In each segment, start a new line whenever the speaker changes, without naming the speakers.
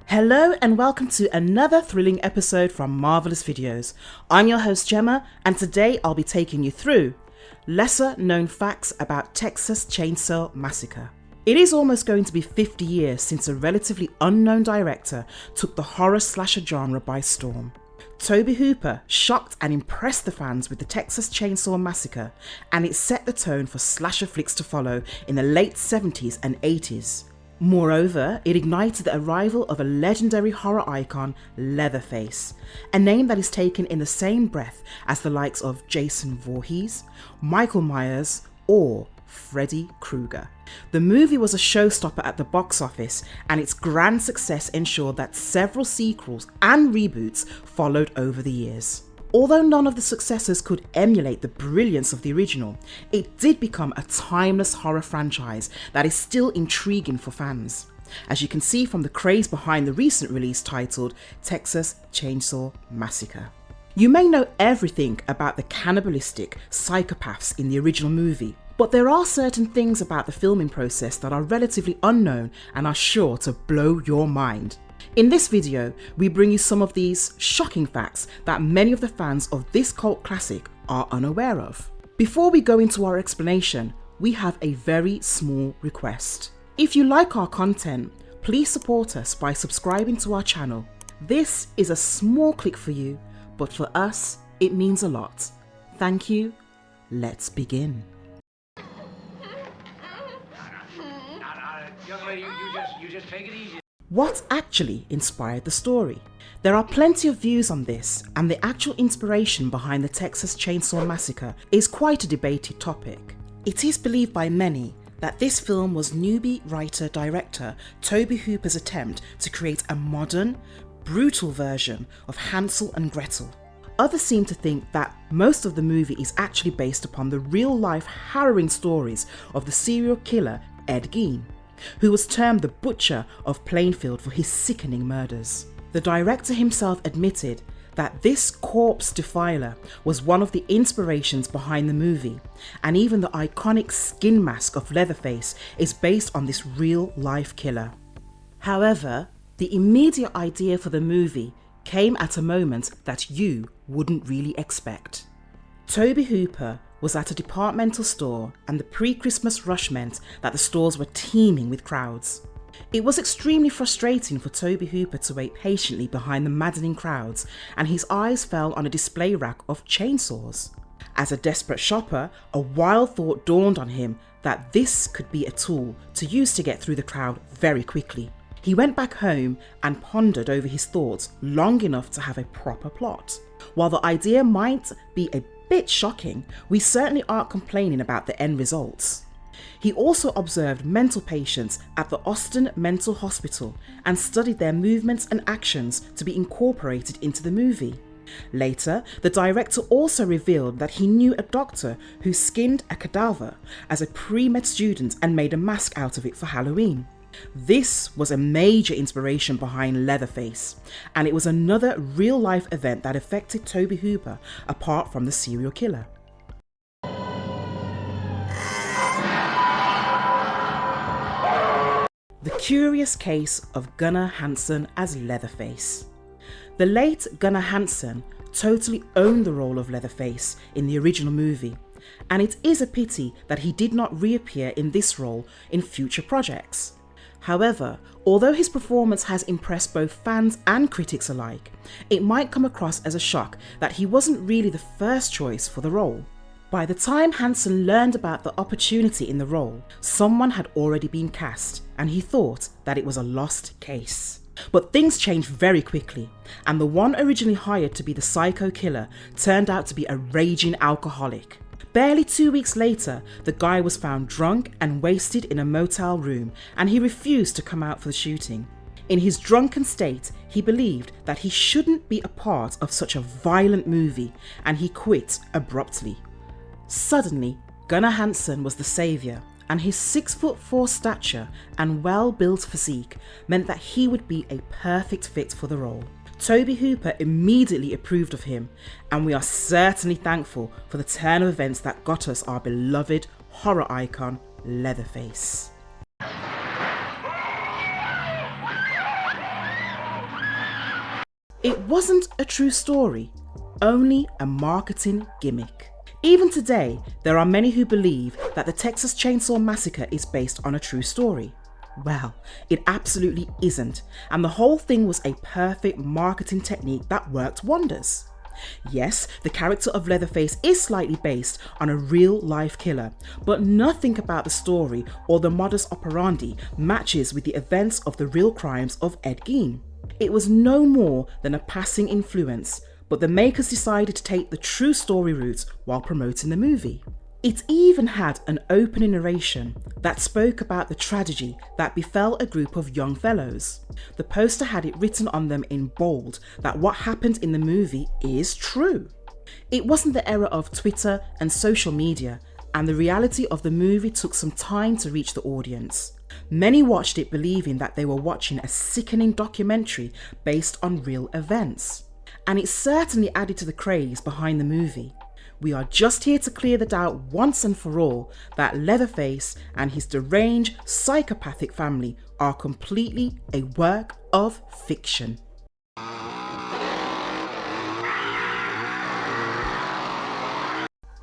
Hello and welcome to another thrilling episode from Marvelous Videos. I'm your host Gemma, and today I'll be taking you through lesser known facts about Texas Chainsaw Massacre. It is almost going to be 50 years since a relatively unknown director took the horror slasher genre by storm. Tobe Hooper shocked and impressed the fans with the Texas Chainsaw Massacre, and it set the tone for slasher flicks to follow in the late 70s and 80s. Moreover, it ignited the arrival of a legendary horror icon, Leatherface, a name that is taken in the same breath as the likes of Jason Voorhees, Michael Myers, or Freddy Krueger. The movie was a showstopper at the box office, and its grand success ensured that several sequels and reboots followed over the years. Although none of the successors could emulate the brilliance of the original, it did become a timeless horror franchise that is still intriguing for fans, as you can see from the craze behind the recent release titled Texas Chainsaw Massacre. You may know everything about the cannibalistic psychopaths in the original movie, but there are certain things about the filming process that are relatively unknown and are sure to blow your mind. In this video, we bring you some of these shocking facts that many of the fans of this cult classic are unaware of. Before we go into our explanation, we have a very small request. If you like our content, please support us by subscribing to our channel. This is a small click for you, but for us, it means a lot. Thank you. Let's begin.
Young lady, you just take it easy.
What actually inspired the story? There are plenty of views on this, and the actual inspiration behind the Texas Chainsaw Massacre is quite a debated topic. It is believed by many that this film was newbie writer-director Tobe Hooper's attempt to create a modern, brutal version of Hansel and Gretel. Others seem to think that most of the movie is actually based upon the real-life harrowing stories of the serial killer Ed Gein, who was termed the Butcher of Plainfield for his sickening murders. The director himself admitted that this corpse defiler was one of the inspirations behind the movie, and even the iconic skin mask of Leatherface is based on this real-life killer. However, the immediate idea for the movie came at a moment that you wouldn't really expect. Tobe Hooper was at a departmental store, and the pre-Christmas rush meant that the stores were teeming with crowds. It was extremely frustrating for Tobe Hooper to wait patiently behind the maddening crowds, and his eyes fell on a display rack of chainsaws. As a desperate shopper, a wild thought dawned on him that this could be a tool to use to get through the crowd very quickly. He went back home and pondered over his thoughts long enough to have a proper plot. While the idea might be a bit shocking, we certainly aren't complaining about the end results. He also observed mental patients at the Austin Mental Hospital and studied their movements and actions to be incorporated into the movie. Later, the director also revealed that he knew a doctor who skinned a cadaver as a pre-med student and made a mask out of it for Halloween. This was a major inspiration behind Leatherface, and it was another real-life event that affected Tobe Hooper apart from the serial killer. The curious case of Gunnar Hansen as Leatherface. The late Gunnar Hansen totally owned the role of Leatherface in the original movie, and it is a pity that he did not reappear in this role in future projects. However, although his performance has impressed both fans and critics alike, it might come across as a shock that he wasn't really the first choice for the role. By the time Hansen learned about the opportunity in the role, someone had already been cast, and he thought that it was a lost case. But things changed very quickly, and the one originally hired to be the psycho killer turned out to be a raging alcoholic. Barely 2 weeks later, the guy was found drunk and wasted in a motel room, and he refused to come out for the shooting. In his drunken state, he believed that he shouldn't be a part of such a violent movie, and he quit abruptly. Suddenly, Gunnar Hansen was the saviour, and his 6'4" stature and well-built physique meant that he would be a perfect fit for the role. Tobe Hooper immediately approved of him, and we are certainly thankful for the turn of events that got us our beloved horror icon, Leatherface. It wasn't a true story, only a marketing gimmick. Even today, there are many who believe that the Texas Chainsaw Massacre is based on a true story. Well, it absolutely isn't, and the whole thing was a perfect marketing technique that worked wonders. Yes, the character of Leatherface is slightly based on a real-life killer, but nothing about the story or the modus operandi matches with the events of the real crimes of Ed Gein. It was no more than a passing influence, but the makers decided to take the true story route while promoting the movie. It even had an opening narration that spoke about the tragedy that befell a group of young fellows. The poster had it written on them in bold that what happened in the movie is true. It wasn't the era of Twitter and social media, and the reality of the movie took some time to reach the audience. Many watched it believing that they were watching a sickening documentary based on real events. And it certainly added to the craze behind the movie. We are just here to clear the doubt once and for all that Leatherface and his deranged psychopathic family are completely a work of fiction.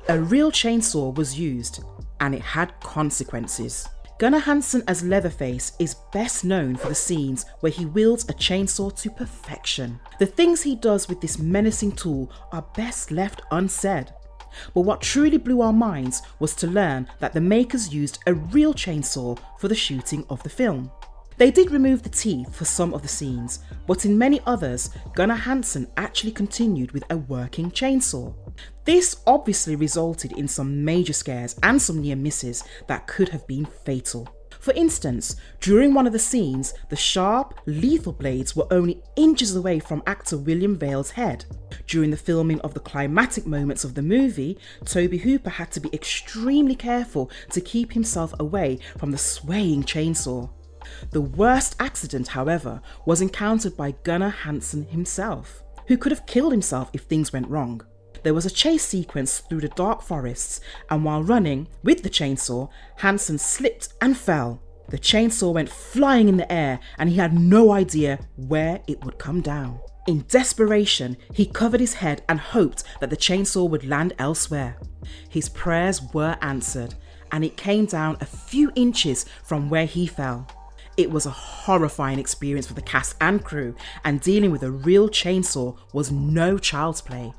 A real chainsaw was used, and it had consequences. Gunnar Hansen as Leatherface is best known for the scenes where he wields a chainsaw to perfection. The things he does with this menacing tool are best left unsaid. But what truly blew our minds was to learn that the makers used a real chainsaw for the shooting of the film. They did remove the teeth for some of the scenes, but in many others, Gunnar Hansen actually continued with a working chainsaw. This obviously resulted in some major scares and some near misses that could have been fatal. For instance, during one of the scenes, the sharp, lethal blades were only inches away from actor William Vale's head. During the filming of the climatic moments of the movie, Tobe Hooper had to be extremely careful to keep himself away from the swaying chainsaw. The worst accident, however, was encountered by Gunnar Hansen himself, who could have killed himself if things went wrong. There was a chase sequence through the dark forests, and while running with the chainsaw, Hansen slipped and fell. The chainsaw went flying in the air, and he had no idea where it would come down. In desperation, he covered his head and hoped that the chainsaw would land elsewhere. His prayers were answered, and it came down a few inches from where he fell. It was a horrifying experience for the cast and crew, and dealing with a real chainsaw was no child's play.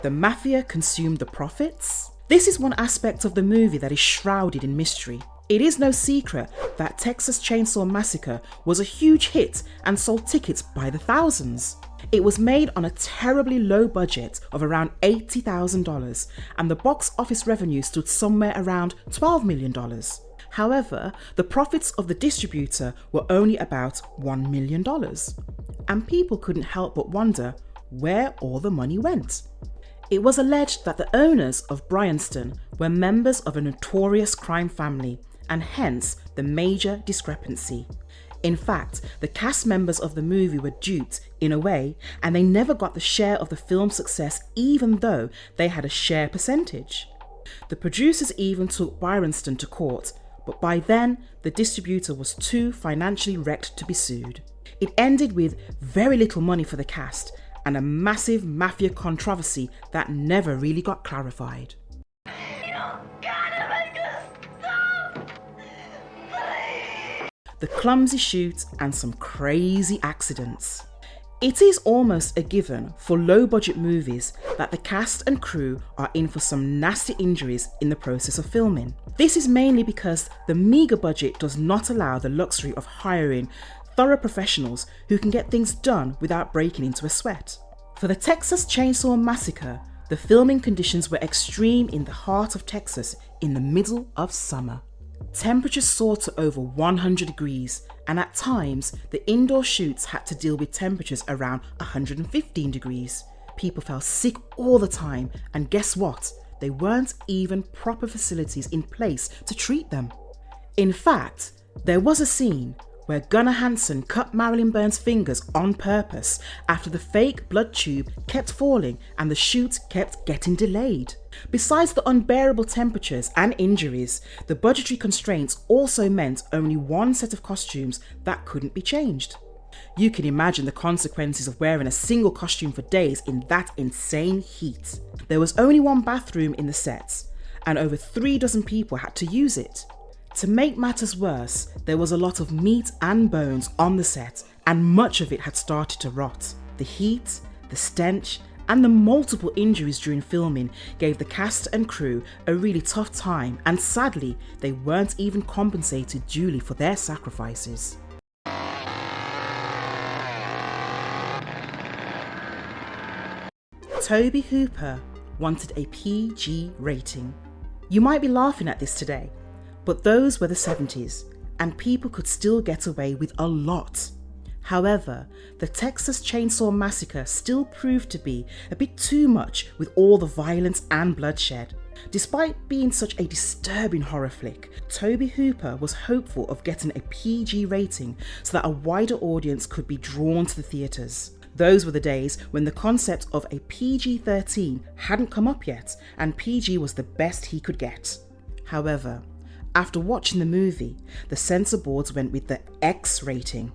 The mafia consumed the profits? This is one aspect of the movie that is shrouded in mystery. It is no secret that Texas Chainsaw Massacre was a huge hit and sold tickets by the thousands. It was made on a terribly low budget of around $80,000, and the box office revenue stood somewhere around $12 million. However, the profits of the distributor were only about $1 million, and people couldn't help but wonder where all the money went. It was alleged that the owners of Bryanston were members of a notorious crime family, and hence the major discrepancy. In fact, the cast members of the movie were duped in a way, and they never got the share of the film's success even though they had a share percentage. The producers even took Bryanston to court, but by then the distributor was too financially wrecked to be sued. It ended with very little money for the cast and a massive mafia controversy that never really got clarified. The clumsy shoot and some crazy accidents. It is almost a given for low-budget movies that the cast and crew are in for some nasty injuries in the process of filming. This is mainly because the meagre budget does not allow the luxury of hiring thorough professionals who can get things done without breaking into a sweat. For the Texas Chainsaw Massacre, the filming conditions were extreme in the heart of Texas in the middle of summer. Temperatures soared to over 100 degrees, and at times, the indoor shoots had to deal with temperatures around 115 degrees. People fell sick all the time, and guess what? There weren't even proper facilities in place to treat them. In fact, there was a scene where Gunnar Hansen cut Marilyn Burns' fingers on purpose after the fake blood tube kept falling and the shoot kept getting delayed. Besides the unbearable temperatures and injuries, the budgetary constraints also meant only one set of costumes that couldn't be changed. You can imagine the consequences of wearing a single costume for days in that insane heat. There was only one bathroom in the sets, and over 36 people had to use it. To make matters worse, there was a lot of meat and bones on the set, and much of it had started to rot. The heat, the stench, and the multiple injuries during filming gave the cast and crew a really tough time, and sadly, they weren't even compensated duly for their sacrifices. Tobe Hooper wanted a PG rating. You might be laughing at this today, but those were the 70s, and people could still get away with a lot. However, the Texas Chainsaw Massacre still proved to be a bit too much with all the violence and bloodshed. Despite being such a disturbing horror flick, Tobe Hooper was hopeful of getting a PG rating so that a wider audience could be drawn to the theatres. Those were the days when the concept of a PG-13 hadn't come up yet, and PG was the best he could get. However, after watching the movie, the censor boards went with the X rating.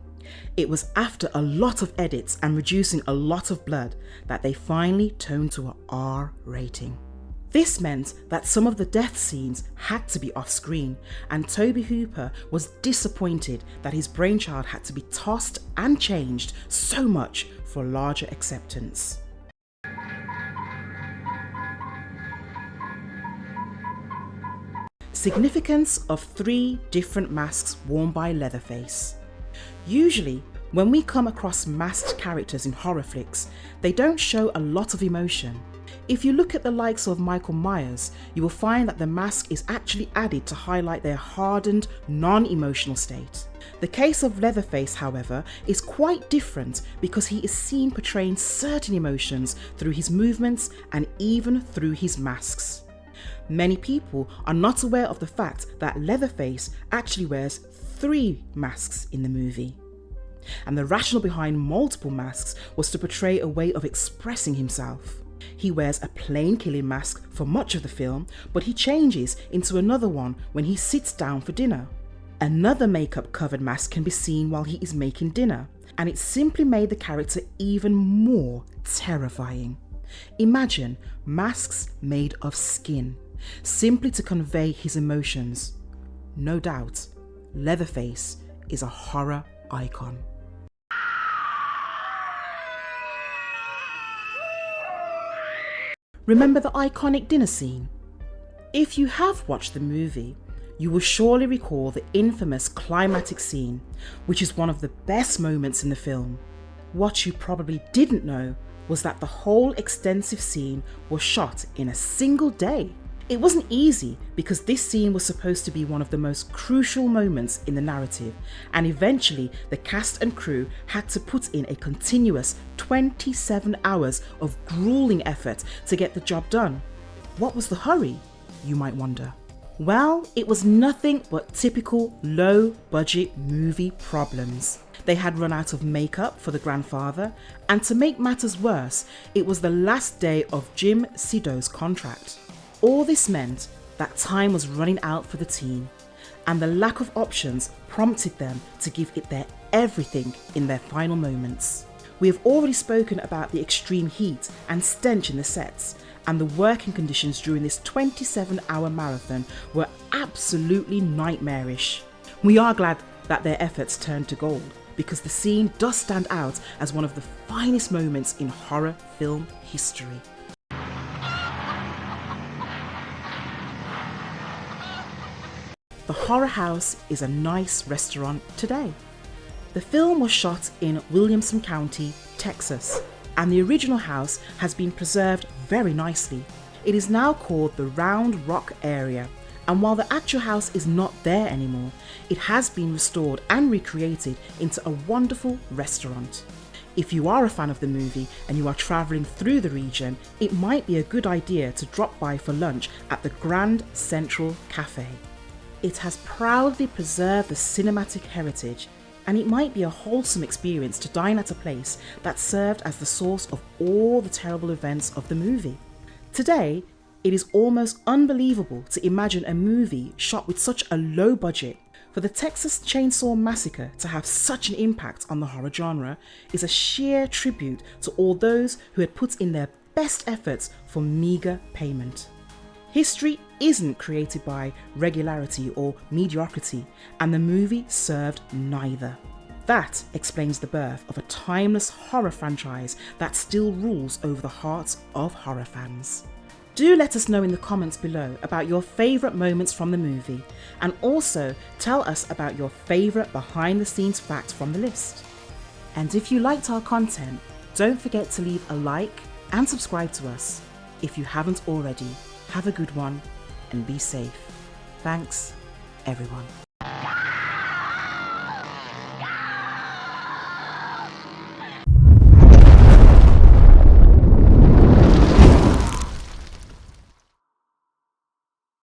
It was after a lot of edits and reducing a lot of blood that they finally toned to an R rating. This meant that some of the death scenes had to be off screen, and Tobe Hooper was disappointed that his brainchild had to be tossed and changed so much for larger acceptance. Significance of 3 different masks worn by Leatherface. Usually, when we come across masked characters in horror flicks, they don't show a lot of emotion. If you look at the likes of Michael Myers, you will find that the mask is actually added to highlight their hardened, non-emotional state. The case of Leatherface, however, is quite different because he is seen portraying certain emotions through his movements and even through his masks. Many people are not aware of the fact that Leatherface actually wears 3 masks in the movie. And the rationale behind multiple masks was to portray a way of expressing himself. He wears a plain killing mask for much of the film, but he changes into another one when he sits down for dinner. Another makeup covered mask can be seen while he is making dinner, and it simply made the character even more terrifying. Imagine masks made of skin, simply to convey his emotions. No doubt, Leatherface is a horror icon. Remember the iconic dinner scene? If you have watched the movie, you will surely recall the infamous climactic scene, which is one of the best moments in the film. What you probably didn't know was that the whole extensive scene was shot in a single day. It wasn't easy because this scene was supposed to be one of the most crucial moments in the narrative, and eventually the cast and crew had to put in a continuous 27 hours of grueling effort to get the job done. What was the hurry, you might wonder? Well, it was nothing but typical low-budget movie problems. They had run out of makeup for the grandfather, and to make matters worse, it was the last day of Jim Sido's contract. All this meant that time was running out for the team, and the lack of options prompted them to give it their everything in their final moments. We have already spoken about the extreme heat and stench in the sets, and the working conditions during this 27-hour marathon were absolutely nightmarish. We are glad that their efforts turned to gold, because the scene does stand out as one of the finest moments in horror film history. The Horror House is a nice restaurant today. The film was shot in Williamson County, Texas, and the original house has been preserved very nicely. It is now called the Round Rock area, and while the actual house is not there anymore, it has been restored and recreated into a wonderful restaurant. If you are a fan of the movie and you are travelling through the region, it might be a good idea to drop by for lunch at the Grand Central Cafe. It has proudly preserved the cinematic heritage, and it might be a wholesome experience to dine at a place that served as the source of all the terrible events of the movie. Today, It is almost unbelievable to imagine a movie shot with such a low budget. For the Texas Chainsaw Massacre to have such an impact on the horror genre is a sheer tribute to all those who had put in their best efforts for meager payment. History isn't created by regularity or mediocrity, and the movie served neither. That explains the birth of a timeless horror franchise that still rules over the hearts of horror fans. Do let us know in the comments below about your favourite moments from the movie, and also tell us about your favourite behind the scenes fact from the list. And if you liked our content, don't forget to leave a like and subscribe to us. If you haven't already, have a good one and be safe. Thanks, everyone.